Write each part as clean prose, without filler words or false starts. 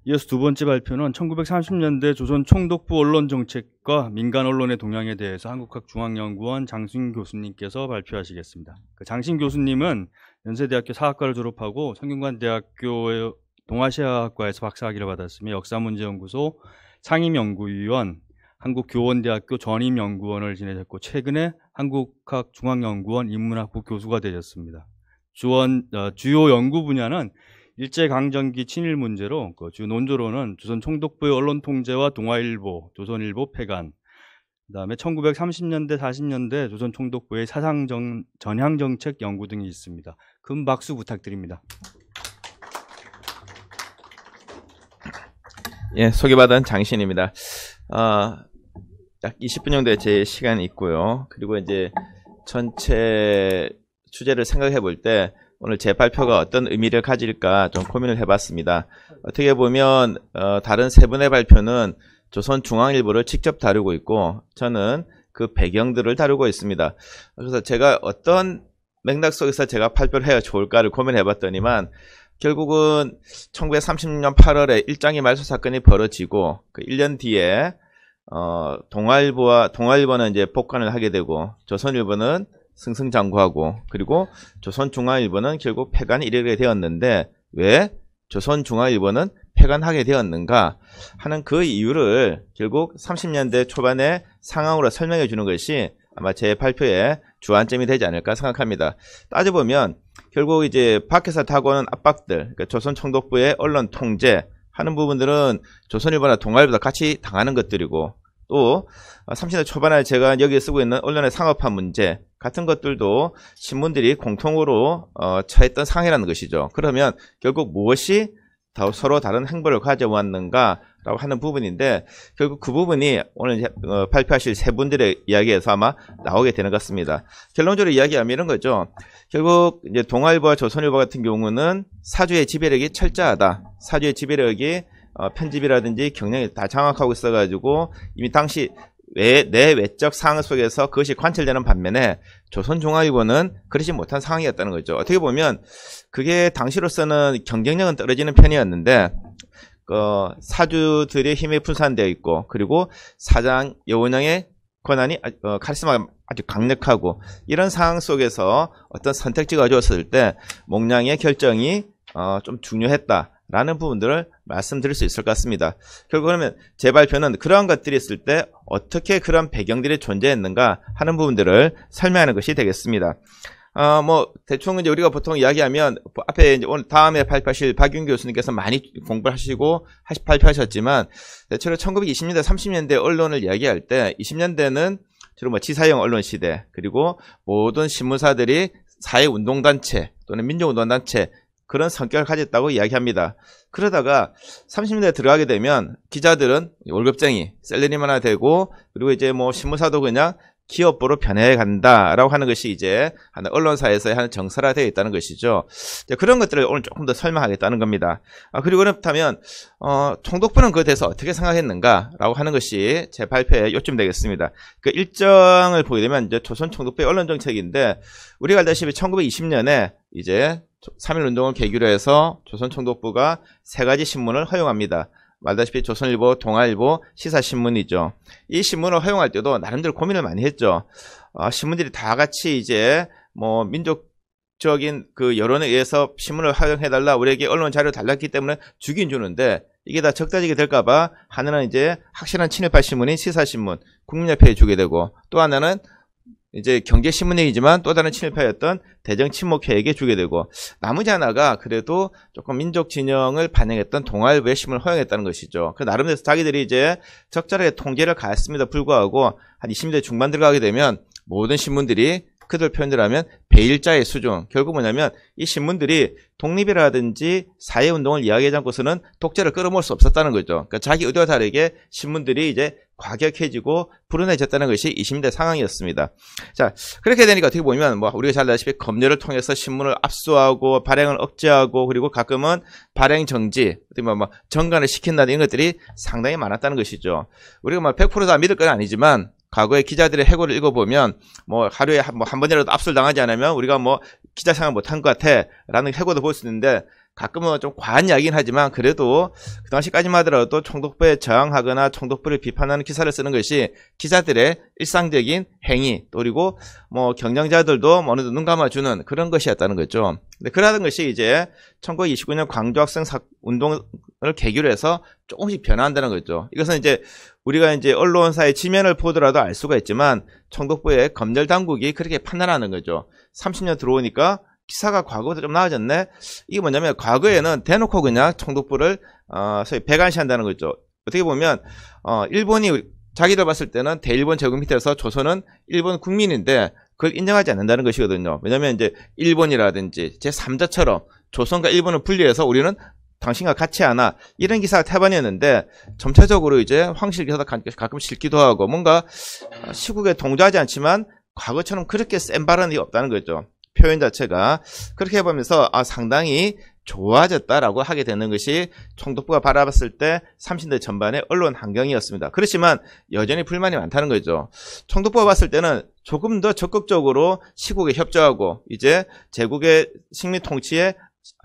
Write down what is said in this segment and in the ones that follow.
이어서 두 번째 발표는 1930년대 조선 총독부 언론 정책과 민간 언론의 동향에 대해서 한국학중앙연구원 장신 교수님께서 발표하시겠습니다. 장신 교수님은 연세대학교 사학과를 졸업하고 성균관대학교 동아시아학과에서 박사학위를 받았으며 역사문제연구소 상임연구위원, 한국교원대학교 전임연구원을 지내셨고 최근에 한국학중앙연구원 인문학부 교수가 되셨습니다. 주요 연구 분야는 일제강점기 친일 문제로 주 논조로는 조선 총독부의 언론 통제와 동아일보, 조선일보 폐간, 그다음에 1930년대, 40년대 조선 총독부의 사상 전향 정책 연구 등이 있습니다. 큰 박수 부탁드립니다. 예, 소개받은 장신입니다. 약 20분 정도의 제 시간이 있고요. 그리고 이제 전체 주제를 생각해 볼 때 오늘 제 발표가 어떤 의미를 가질까 좀 고민을 해봤습니다. 어떻게 보면 다른 세 분의 발표는 조선중앙일보를 직접 다루고 있고 저는 그 배경들을 다루고 있습니다. 그래서 제가 어떤 맥락 속에서 제가 발표를 해야 좋을까를 고민해봤더니만 결국은 1930년 8월에 일장이 말소 사건이 벌어지고 그 1년 뒤에 동아일보는 이제 복관을 하게 되고 조선일보는 승승장구하고 그리고 조선중앙일보는 결국 폐간이 이르게 되었는데 왜 조선중앙일보는 폐간하게 되었는가 하는 그 이유를 결국 30년대 초반의 상황으로 설명해 주는 것이 아마 제 발표의 주안점이 되지 않을까 생각합니다. 따져보면 결국 이제 밖에서 다가오는 압박들, 그러니까 조선 총독부의 언론 통제 하는 부분들은 조선일보나 동아일보다 같이 당하는 것들이고 또 30년대 초반에 제가 여기에 쓰고 있는 언론의 상업화 문제 같은 것들도 신문들이 공통으로 처했던 상황이라는 것이죠. 그러면 결국 무엇이 서로 다른 행보를 가져왔는가라고 하는 부분인데 결국 그 부분이 오늘 발표하실 세 분들의 이야기에서 아마 나오게 되는 것 같습니다. 결론적으로 이야기하면 이런 거죠. 결국 이제 동아일보와 조선일보 같은 경우는 사주의 지배력이 철저하다. 사주의 지배력이 편집이라든지 경영이 다 장악하고 있어가지고 이미 당시 내 외적 상황 속에서 그것이 관철되는 반면에 조선중앙일보는 그러지 못한 상황이었다는 거죠. 어떻게 보면 그게 당시로서는 경쟁력은 떨어지는 편이었는데 사주들의 힘이 분산되어 있고 그리고 사장 여운형의 권한이 카리스마가 아주 강력하고 이런 상황 속에서 어떤 선택지가 주었을 때 목량의 결정이 좀 중요했다. 라는 부분들을 말씀드릴 수 있을 것 같습니다. 결국 그러면 제 발표는 그러한 것들이 있을 때 어떻게 그런 배경들이 존재했는가 하는 부분들을 설명하는 것이 되겠습니다. 대충 이제 우리가 보통 이야기하면 앞에 이제 오늘 다음에 발표하실 박윤 교수님께서 많이 공부를 하시고 발표하셨지만 대체로 1920년대, 30년대 언론을 이야기할 때 20년대는 주로 지사형 언론 시대 그리고 모든 신문사들이 사회운동단체 또는 민족운동단체 그런 성격을 가졌다고 이야기합니다. 그러다가 30년대에 들어가게 되면 기자들은 월급쟁이, 셀러리만 하나 되고 그리고 이제 신문사도 그냥 기업부로 변해 간다라고 하는 것이 이제 언론사에서의 한 정설화되어 있다는 것이죠. 그런 것들을 오늘 조금 더 설명하겠다는 겁니다. 그리고 그렇다면 총독부는 그에 대해서 어떻게 생각했는가라고 하는 것이 제 발표에 요점 되겠습니다. 그 일정을 보게 되면 이제 조선 총독부의 언론 정책인데 우리가 알다시피 1920년에 이제 3.1운동을 계기로 해서 조선 총독부가 세 가지 신문을 허용합니다. 말다시피 조선일보, 동아일보, 시사신문이죠. 이 신문을 허용할 때도 나름대로 고민을 많이 했죠. 신문들이 다 같이 이제 민족적인 그 여론에 의해서 신문을 허용해달라 우리에게 언론 자료 달랐기 때문에 주긴 주는데 이게 다 적다지게 될까봐 하나는 이제 확실한 친일파 신문인 시사신문, 국민협회에 주게 되고 또 하나는 이제 경제신문이지만 또 다른 친일파였던 대정친목회에게 주게 되고 나머지 하나가 그래도 조금 민족 진영을 반영했던 동아일보의 신문을 허용했다는 것이죠. 그 나름대로 자기들이 이제 적절하게 통제를 가했음에도 불구하고 한 20년대 중반 들어가게 되면 모든 신문들이 그들 표현대로 하면 배일자의 수준 결국 뭐냐면 이 신문들이 독립이라든지 사회운동을 이야기하지 않고서는 독재를 끌어모을 수 없었다는 거죠. 그러니까 자기 의도와 다르게 신문들이 이제 과격해지고 불운해졌다는 것이 20년대 상황이었습니다. 자, 그렇게 되니까 어떻게 보면 우리가 잘 알다시피 검열을 통해서 신문을 압수하고 발행을 억제하고 그리고 가끔은 발행 정지, 정관을 시킨다는 이런 것들이 상당히 많았다는 것이죠. 우리가 100% 다 믿을 건 아니지만 과거에 기자들의 해고를 읽어보면 하루에 한 번이라도 압수를 당하지 않으면 우리가 기자 생활 못한 것 같아 라는 해고도 볼 수 있는데 가끔은 좀 과한 이야기긴 하지만 그래도 그 당시까지만 하더라도 총독부에 저항하거나 총독부를 비판하는 기사를 쓰는 것이 기자들의 일상적인 행위, 또 그리고 뭐 경영자들도 어느 정도 눈 감아주는 그런 것이었다는 거죠. 근데 그러던 것이 이제 1929년 광주학생 운동을 계기로 해서 조금씩 변화한다는 거죠. 이것은 이제 우리가 이제 언론사의 지면을 보더라도 알 수가 있지만 총독부의 검열 당국이 그렇게 판단하는 거죠. 30년 들어오니까 기사가 과거보다 좀 나아졌네. 이게 뭐냐면 과거에는 대놓고 그냥 총독부를 소위 배관시한다는 거죠. 어떻게 보면 일본이 자기들 봤을 때는 대일본 제국 밑에서 조선은 일본 국민인데 그걸 인정하지 않는다는 것이거든요. 왜냐하면 이제 일본이라든지 제3자처럼 조선과 일본을 분리해서 우리는 당신과 같이 하나 이런 기사가 태반이었는데 점차적으로 이제 황실 기사도 가끔 실기도 하고 뭔가 시국에 동조하지 않지만 과거처럼 그렇게 센 발언이 없다는 거죠. 표현 자체가 그렇게 해보면서 상당히 좋아졌다라고 하게 되는 것이 총독부가 바라봤을 때 30대 전반의 언론 환경이었습니다. 그렇지만 여전히 불만이 많다는 거죠. 총독부가 봤을 때는 조금 더 적극적으로 시국에 협조하고 이제 제국의 식민 통치에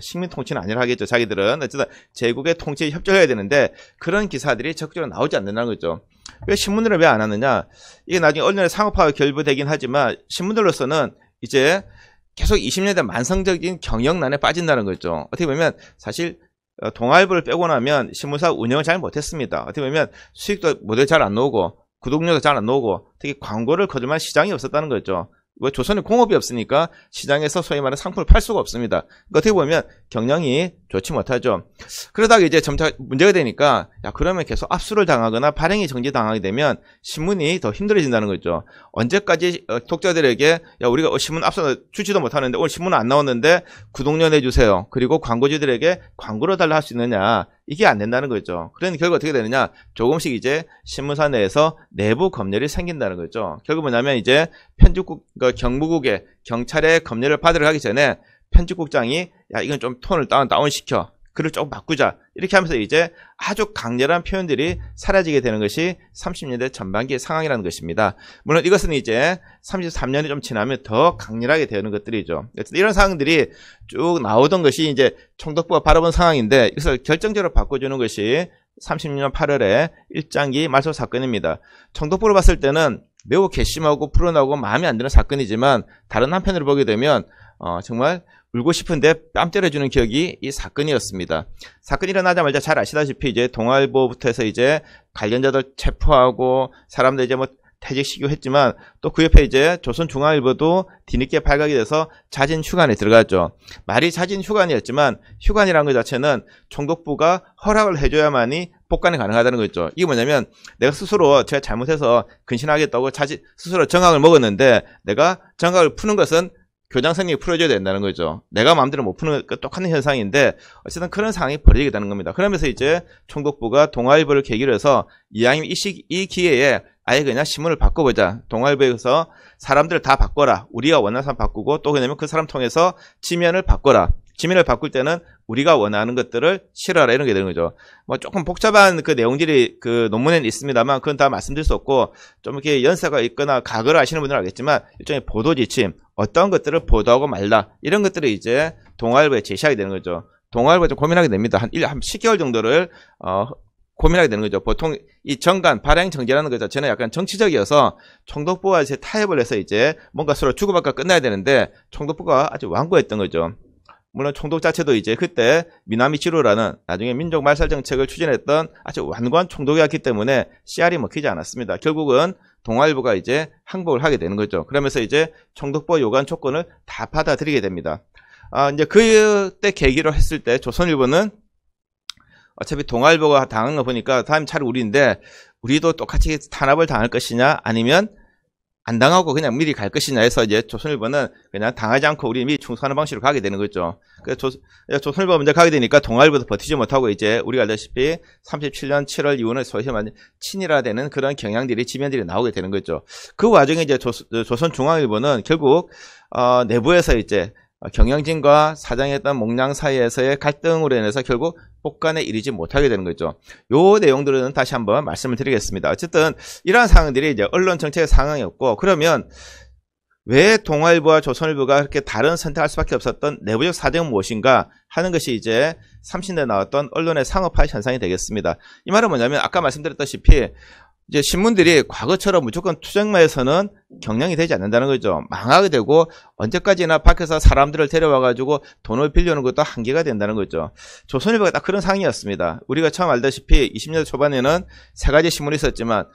식민 통치는 아니라 하겠죠. 자기들은 어쨌든 제국의 통치에 협조해야 되는데 그런 기사들이 적극적으로 나오지 않는다는 거죠. 왜 신문들을 왜 안 하느냐? 이게 나중에 언론의 상업화가 결부되긴 하지만 신문들로서는 이제 계속 20년대 만성적인 경영난에 빠진다는 거죠. 어떻게 보면 사실 동아일보를 빼고 나면 신문사 운영을 잘 못했습니다. 어떻게 보면 수익도 모델 잘 안 나오고 구독료도 잘 안 나오고 특히 광고를 거둘 만한 시장이 없었다는 거죠. 왜 조선에 공업이 없으니까 시장에서 소위 말하는 상품을 팔 수가 없습니다. 그러니까 어떻게 보면 경영이 좋지 못하죠. 그러다가 이제 점차 문제가 되니까 그러면 계속 압수를 당하거나 발행이 정지당하게 되면 신문이 더 힘들어진다는 거죠. 언제까지 독자들에게 우리가 신문 압수 주지도 못하는데 오늘 신문 안 나왔는데 구독료 내주세요. 그리고 광고주들에게 광고를 달라 할 수 있느냐. 이게 안 된다는 거죠. 그러니 결국 어떻게 되느냐. 조금씩 이제 신문사 내에서 내부 검열이 생긴다는 거죠. 결국 뭐냐면 이제 편집국, 경무국의 경찰의 검열을 받으러 가기 전에 편집국장이 이건 좀 톤을 다운시켜. 글을 조금 바꾸자. 이렇게 하면서 이제 아주 강렬한 표현들이 사라지게 되는 것이 30년대 전반기의 상황이라는 것입니다. 물론 이것은 이제 33년이 좀 지나면 더 강렬하게 되는 것들이죠. 이런 상황들이 쭉 나오던 것이 이제 총독부가 바라본 상황인데 이것을 결정적으로 바꿔주는 것이 30년 8월에 일장기 말소 사건입니다. 총독부로 봤을 때는 매우 괘씸하고 불온하고 마음에 안 드는 사건이지만 다른 한편으로 보게 되면 정말 울고 싶은데 뺨 때려주는 기억이 이 사건이었습니다. 사건이 일어나자마자 잘 아시다시피 이제 동아일보부터 해서 이제 관련자들 체포하고 사람들 이제 뭐 퇴직시키고 했지만 또 그 옆에 이제 조선중앙일보도 뒤늦게 발각이 돼서 자진 휴관에 들어갔죠. 말이 자진 휴관이었지만 휴관이라는 것 자체는 총독부가 허락을 해줘야만이 복관이 가능하다는 거죠. 이게 뭐냐면 내가 스스로 제가 잘못해서 근신하겠다고 스스로 정학을 먹었는데 내가 정학을 푸는 것은 교장선생님이 풀어줘야 된다는 거죠. 내가 마음대로 못 푸는 것 똑같은 현상인데 어쨌든 그런 상황이 벌어지게 되는 겁니다. 그러면서 이제 총독부가 동아일보를 계기로 해서 이왕이면 이 기회에 아예 그냥 신문을 바꿔보자. 동아일보에서 사람들을 다 바꿔라. 우리가 원하는 사람 바꾸고 또 그냐면 그 사람 통해서 지면을 바꿔라. 지면을 바꿀 때는 우리가 원하는 것들을 실어라 이런 게 되는 거죠. 뭐 조금 복잡한 그 내용들이 그 논문에는 있습니다만 그건 다 말씀드릴 수 없고 좀 이렇게 연세가 있거나 과거를 아시는 분들은 알겠지만 일종의 보도 지침, 어떤 것들을 보도하고 말라 이런 것들을 이제 동아일보에 제시하게 되는 거죠. 동아일보가 좀 고민하게 됩니다. 한 10개월 정도를 고민하게 되는 거죠. 보통 이 정관, 발행 정지라는 것 자체는 약간 정치적이어서 총독부가 이제 타협을 해서 이제 뭔가 서로 주고받고 끝나야 되는데 총독부가 아주 완고했던 거죠. 물론 총독 자체도 이제 그때 미나미치로라는 나중에 민족 말살 정책을 추진했던 아주 완고한 총독이었기 때문에 씨알이 먹히지 않았습니다. 결국은 동아일보가 이제 항복을 하게 되는 거죠. 그러면서 이제 총독부 요구한 조건을 다 받아들이게 됩니다. 이제 그때 계기로 했을 때 조선일보는 어차피 동아일보가 당한 거 보니까 다음 차라리 우리도 똑같이 탄압을 당할 것이냐 아니면 안 당하고 그냥 미리 갈 것이냐 해서 이제 조선일보는 그냥 당하지 않고 우리 미리 충성하는 방식으로 가게 되는 거죠. 그래서 조선일보가 먼저 가게 되니까 동아일보도 버티지 못하고 이제 우리가 알다시피 37년 7월 이후는 소위 말하는 친일화되는 그런 경향들이 지면들이 나오게 되는 거죠. 그 와중에 이제 조선중앙일보는 결국 내부에서 이제 경영진과 사장했던 몽양 사이에서의 갈등으로 인해서 결국 복관에 이르지 못하게 되는 거죠. 요 내용들은 다시 한번 말씀을 드리겠습니다. 어쨌든 이러한 상황들이 이제 언론 정책의 상황이었고 그러면 왜 동아일보와 조선일보가 그렇게 다른 선택할 수밖에 없었던 내부적 사정은 무엇인가 하는 것이 이제 30년대 나왔던 언론의 상업화 현상이 되겠습니다. 이 말은 뭐냐면 아까 말씀드렸다시피 이제 신문들이 과거처럼 무조건 투쟁마에서는 경영이 되지 않는다는 거죠. 망하게 되고 언제까지나 밖에서 사람들을 데려와가지고 돈을 빌려오는 것도 한계가 된다는 거죠. 조선일보가 딱 그런 상황이었습니다. 우리가 처음 알다시피 20년대 초반에는 세 가지 신문이 있었지만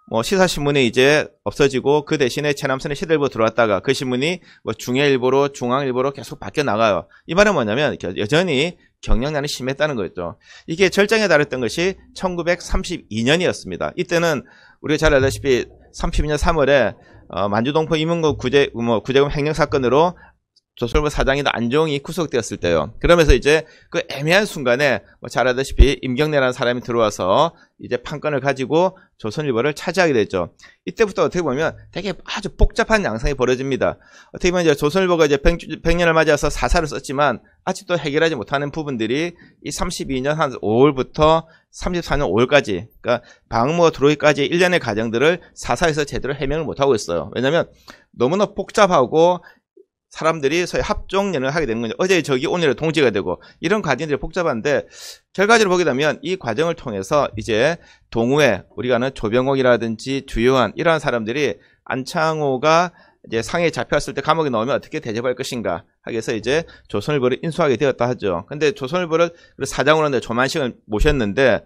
뭐 시사신문이 이제 없어지고 그 대신에 최남선의 시대일보 들어왔다가 그 신문이 뭐 중해일보로 중앙일보로 계속 바뀌어 나가요. 이 말은 뭐냐면 여전히 경영난이 심했다는 거죠. 이게 절정에 달했던 것이 1932년이었습니다. 이때는 우리가 잘 알다시피 32년 3월에 만주동포 임은국 구제금 횡령 사건으로 조선일보 사장이던 안종이 구속되었을 때요. 그러면서 이제 그 애매한 순간에 뭐 잘 알다시피 임경래라는 사람이 들어와서 이제 판권을 가지고 조선일보를 차지하게 됐죠. 이때부터 어떻게 보면 되게 아주 복잡한 양상이 벌어집니다. 어떻게 보면 이제 조선일보가 이제 100년을 맞아서 사사를 썼지만 아직도 해결하지 못하는 부분들이 이 32년 한 5월부터 34년 5월까지, 그러니까 방무가 들어오기까지 1년의 과정들을 사사에서 제대로 해명을 못하고 있어요. 왜냐하면 너무나 복잡하고 사람들이 소위 합종연을 하게 되는 거죠. 어제 저기 오늘의 동지가 되고 이런 과정들이 복잡한데 결과적으로 보게 되면 이 과정을 통해서 이제 동우회, 우리가 아는 조병옥이라든지 주요한 이러한 사람들이 안창호가 이제 상해에 잡혔을 때 감옥에 넣으면 어떻게 대접할 것인가 하기 위해서 이제 조선일보를 인수하게 되었다 하죠. 근데 조선일보를 사장으로 조만식을 모셨는데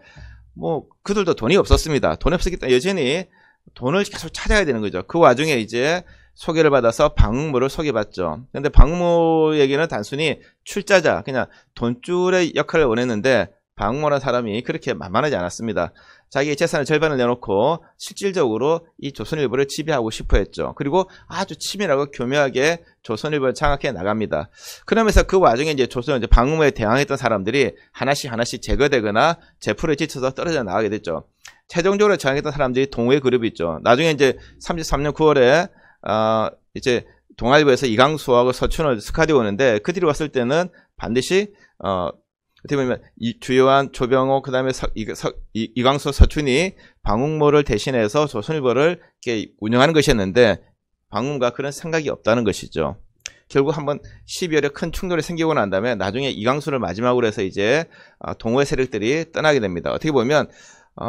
뭐 그들도 돈이 없었습니다. 돈이 없었기 때문에 여전히 돈을 계속 찾아야 되는 거죠. 그 와중에 이제 소개를 받아서 방응모를 소개받죠. 근데 방응모에게는 단순히 출자자, 그냥 돈줄의 역할을 원했는데 방응모라는 사람이 그렇게 만만하지 않았습니다. 자기의 재산의 절반을 내놓고 실질적으로 이 조선일보를 지배하고 싶어 했죠. 그리고 아주 치밀하고 교묘하게 조선일보를 장악해 나갑니다. 그러면서 그 와중에 이제 방응모에 대항했던 사람들이 하나씩 제거되거나 제풀에 지쳐서 떨어져 나가게 됐죠. 최종적으로 저항했던 사람들이 동우회 그룹이 있죠. 나중에 이제 33년 9월에 이제 동아일보에서 이강수하고 서춘을 스카디 오는데 그 뒤로 왔을 때는 반드시 어떻게 보면 이 주요한 조병호 그다음에 이강수 서춘이 방응모를 대신해서 조선일보를 이렇게 운영하는 것이었는데 방응모가 그런 생각이 없다는 것이죠. 결국 한번 12월에 큰 충돌이 생기고 난 다음에 나중에 이강수를 마지막으로 해서 이제 동호회 세력들이 떠나게 됩니다. 어떻게 보면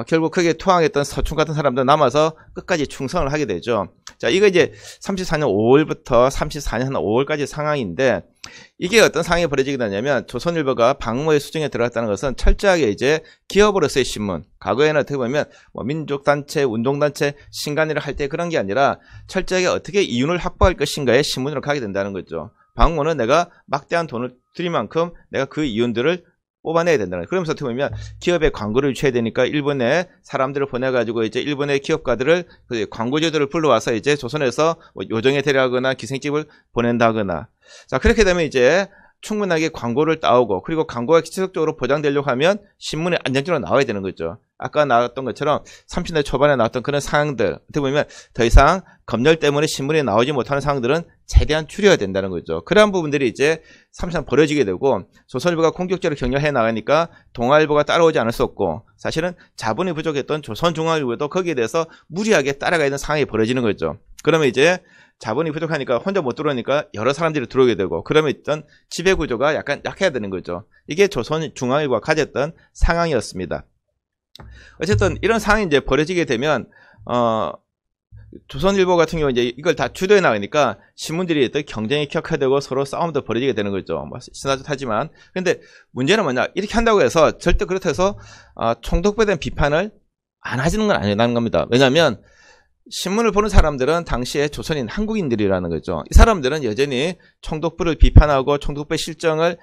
결국 거기에 투항했던 서춘 같은 사람들 남아서 끝까지 충성을 하게 되죠. 자, 이거 이제 34년 5월부터 34년 5월까지 상황인데 이게 어떤 상황이 벌어지게 되냐면 조선일보가 방모의 수중에 들어갔다는 것은 철저하게 이제 기업으로서의 신문. 과거에는 어떻게 보면 뭐 민족단체, 운동단체, 신간일을 할 때 그런 게 아니라 철저하게 어떻게 이윤을 확보할 것인가의 신문으로 가게 된다는 거죠. 방모는 내가 막대한 돈을 들인 만큼 내가 그 이윤들을 뽑아내야 된다는 거예요. 그러면서 어떻게 보면 기업의 광고를 유치해야 되니까 일본에 사람들을 보내가지고 이제 일본의 기업가들을 광고주들을 불러와서 이제 조선에서 뭐 요정에 데려가거나 기생집을 보낸다거나. 자, 그렇게 되면 이제 충분하게 광고를 따오고 그리고 광고가 지속적으로 보장되려고 하면 신문에 안정적으로 나와야 되는 거죠. 아까 나왔던 것처럼 30년대 초반에 나왔던 그런 상황들 어떻게 보면 더 이상 검열 때문에 신문에 나오지 못하는 상황들은 최대한 줄여야 된다는 거죠. 그러한 부분들이 이제 30년 벌어지게 되고 조선일보가 공격적으로 경영해 나가니까 동아일보가 따라오지 않을 수 없고 사실은 자본이 부족했던 조선중앙일보도 거기에 대해서 무리하게 따라가야 되는 상황이 벌어지는 거죠. 그러면 이제 자본이 부족하니까 혼자 못 들어오니까 여러 사람들이 들어오게 되고 그러면 있던 지배구조가 약간 약해야 되는 거죠. 이게 조선중앙일보가 가졌던 상황이었습니다. 어쨌든 이런 상황이 이제 벌어지게 되면 조선일보 같은 경우 이제 이걸 다 주도해 나가니까 신문들이 또 경쟁이 격화되고 서로 싸움도 벌어지게 되는 거죠. 뭐 신화듯하지만 근데 문제는 뭐냐 이렇게 한다고 해서 절대 그렇다 해서 총독부에 대한 비판을 안 하시는 건 아니라는 겁니다. 왜냐하면 신문을 보는 사람들은 당시에 조선인 한국인들이라는 거죠. 이 사람들은 여전히 총독부를 비판하고 총독부의 실정을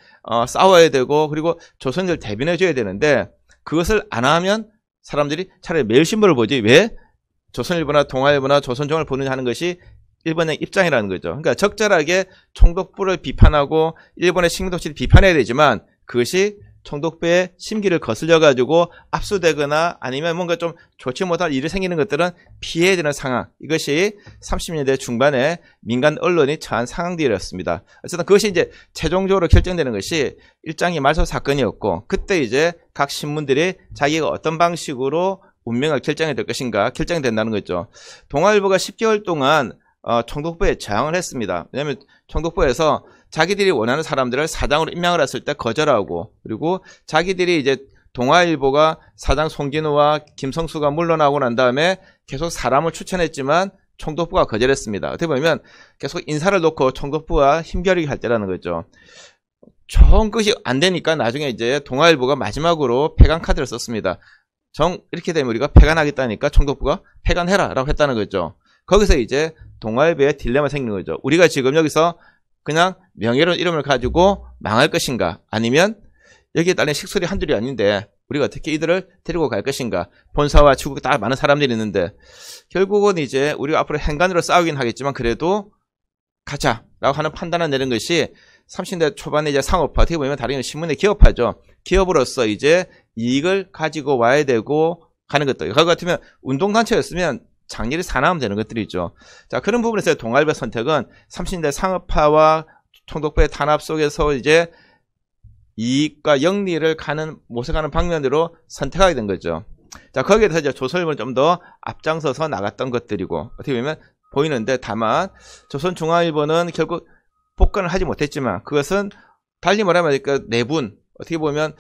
싸워야 되고 그리고 조선인들 대변해 줘야 되는데 그것을 안 하면 사람들이 차라리 매일신문을 보지 왜 조선일보나 동아일보나 조선중앙을 보느냐 하는 것이 일본의 입장이라는 거죠. 그러니까 적절하게 총독부를 비판하고 일본의 식민독지를 비판해야 되지만 그것이 총독부의 심기를 거슬려 가지고 압수되거나 아니면 뭔가 좀 좋지 못할 일이 생기는 것들은 피해야 되는 상황. 이것이 30년대 중반에 민간 언론이 처한 상황들이었습니다. 어쨌든 그것이 이제 최종적으로 결정되는 것이 일장기 말소 사건이었고 그때 이제 각 신문들이 자기가 어떤 방식으로 운명을 결정해야 될 것인가 결정이 된다는 거죠. 동아일보가 10개월 동안 총독부에 저항을 했습니다. 왜냐하면 총독부에서 자기들이 원하는 사람들을 사장으로 임명을 했을 때 거절하고, 그리고 자기들이 이제 동아일보가 사장 송진우와 김성수가 물러나고 난 다음에 계속 사람을 추천했지만 총독부가 거절했습니다. 어떻게 보면 계속 인사를 놓고 총독부와 힘겨루기 할 때라는 거죠. 좋은 것이 안 되니까 나중에 이제 동아일보가 마지막으로 폐간 카드를 썼습니다. 이렇게 되면 우리가 폐간하겠다니까 총독부가 폐간해라 라고 했다는 거죠. 거기서 이제 동아일보의 딜레마 생기는 거죠. 우리가 지금 여기서 그냥 명예로운 이름을 가지고 망할 것인가, 아니면 여기에 따른 식솔이 한둘이 아닌데 우리가 어떻게 이들을 데리고 갈 것인가. 본사와 중국 다 많은 사람들이 있는데 결국은 이제 우리가 앞으로 행간으로 싸우긴 하겠지만 그래도 가자라고 하는 판단을 내린 것이 30대 초반에 이제 상업화, 어떻게 보면 다른 신문의 기업화죠. 기업으로서 이제 이익을 가지고 와야 되고 하는 것들. 그거 같으면 운동단체였으면 장렬히 사나하면 되는 것들이죠. 자, 그런 부분에서 동아일보 선택은 30대 상업화와 총독부의 탄압 속에서 이제 이익과 영리를 모색하는 방면으로 선택하게 된 거죠. 자, 거기에 대해서 이제 조선일보는 좀 더 앞장서서 나갔던 것들이고, 어떻게 보면 보이는데, 다만 조선중앙일보는 결국 복권을 하지 못했지만 그것은 달리 말하면 그 내분, 어떻게 보면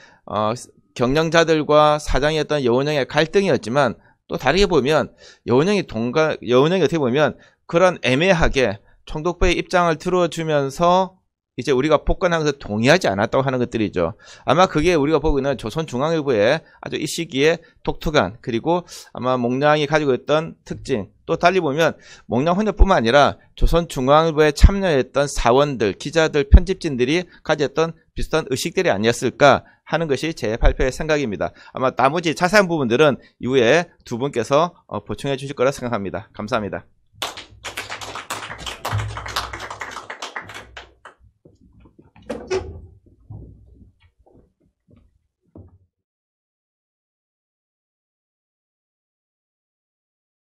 경영자들과 사장이었던 여운형의 갈등이었지만, 또 다르게 보면 여운형이 어떻게 보면 그런 애매하게 총독부의 입장을 들어주면서 이제 우리가 복권하면서 동의하지 않았다고 하는 것들이죠. 아마 그게 우리가 보고 있는 조선중앙일보의 아주 이 시기에 독특한, 그리고 아마 몽량이 가지고 있던 특징, 또 달리 보면 몽량 혼자뿐만 아니라 조선중앙일보에 참여했던 사원들, 기자들, 편집진들이 가졌던 비슷한 의식들이 아니었을까 하는 것이 제 발표의 생각입니다. 아마 나머지 자세한 부분들은 이후에 두 분께서 보충해 주실 거라 생각합니다. 감사합니다.